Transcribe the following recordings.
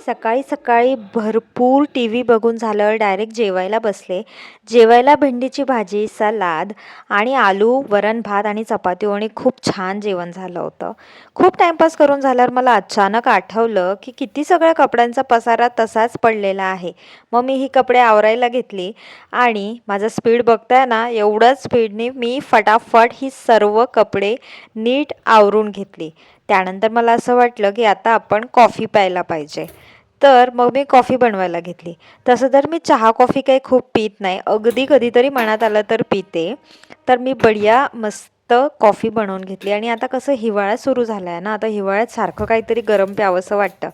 सकाळी सकाळी भरपूर टी व्ही बघून झालं, डायरेक्ट जेवायला बसले. जेवायला भेंडीची भाजी, सलाद आणि आलू, वरण भात आणि चपाती आणि खूप छान जेवण झालं होतं. खूप टाईमपास करून झाल्यावर मला अचानक आठवलं की किती सगळ्या कपड्यांचा पसारा तसाच पडलेला आहे. मग मी ही कपडे आवरायला घेतली आणि माझा स्पीड बघताय ना, एवढ्याच स्पीडने मी फटाफट ही सर्व कपडे नीट आवरून घेतली. त्यानंतर मला असं वाटलं की आता आपण कॉफी प्यायला पाहिजे. तर मग मी कॉफी बनवायला घेतली. तसं तर मी चहा कॉफी काही खूप पीत नाही, अगदी कधीतरी मनात आलं तर पिते. तर मी बढिया मस्त कॉफी बनवून घेतली आणि आता कसं हिवाळा सुरू झाला आहे ना, आता हिवाळ्यात सारखं काहीतरी गरम प्यावंसं वाटतं.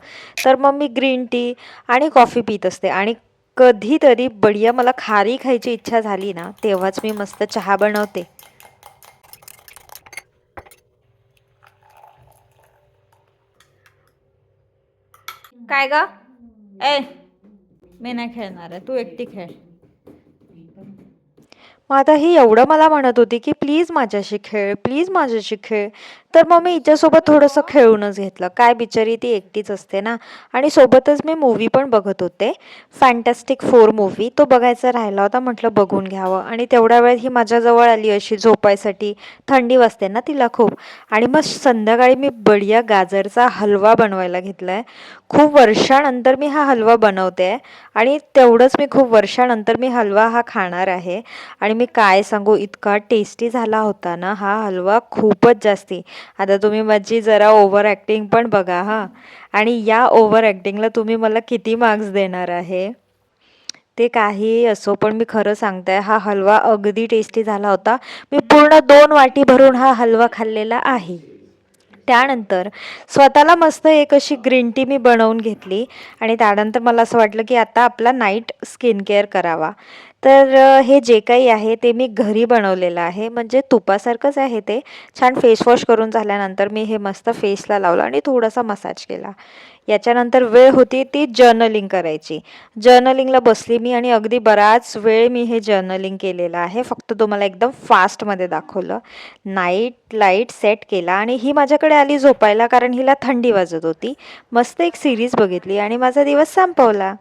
तर मग मी ग्रीन टी आणि कॉफी पीत असते आणि कधीतरी बढिया मला खारी खायची इच्छा झाली ना, तेव्हाच मी मस्त चहा बनवते. काय ग? ए, मी नाही खेळणार आहे, तू एकटी खेळ. मग आता ही एवढं मला म्हणत होती की प्लीज माझ्याशी खेळ, प्लीज माझ्याशी खेळ. तर मग मी हिच्यासोबत थोडंसं खेळूनच घेतलं. काय बिचारी ती एकटीच असते ना. आणि सोबतच मी मूव्ही पण बघत होते. फॅन्टॅस्टिक फोर मूव्ही तो बघायचा राहिला होता, म्हटलं बघून घ्यावं. आणि तेवढ्या वेळेत ही माझ्याजवळ आली अशी झोपायसाठी. थंडी वाजते ना तिला खूप. आणि मग संध्याकाळी मी बढिया गाजरचा हलवा बनवायला घेतलाय. खूप वर्षानंतर मी हा हलवा बनवते आहे आणि तेवढंच मी खूप वर्षानंतर मी हलवा हा खाणार आहे. आणि मी काय सांगू, इतका टेस्टी झाला होता ना हा हलवा, खूपच जास्ती. आता तुम्ही माझी जरा ओव्हर ॲक्टिंग पण बघा हां. आणि या ओव्हर ॲक्टिंगला तुम्ही मला किती मार्क्स देणार आहे? ते काहीही असो, पण मी खरं सांगते हा हलवा अगदी टेस्टी झाला होता. मी पूर्ण 2 वाटी भरून हा हलवा खाल्लेला आहे. त्यानंतर स्वतःला मस्त एक अशी ग्रीन टी मी बनवून घेतली आणि त्यानंतर मला असं वाटलं की आता आपला नाईट स्किन केअर करावा. तर हे जे काही आहे ते मी घरी बनवलेलं आहे, म्हणजे तुपासारखंच आहे ते. छान फेस वॉश करून झाल्यानंतर मी हे मस्त फेसला लावलं आणि थोडासा मसाज केला. याच्यानंतर वेळ होती ती जर्नलिंग करायची. जर्नलिंगला बसली मी आणि अगदी बराच वेळ मी हे जर्नलिंग केलेलं आहे. फक्त तुम्हाला एकदम फास्टमध्ये दाखवलं. नाईट लाईट सेट केला आणि ही माझ्याकडे आली झोपायला, कारण हिला थंडी वाजत होती. मस्त एक सिरीज बघितली आणि माझा दिवस संपवला.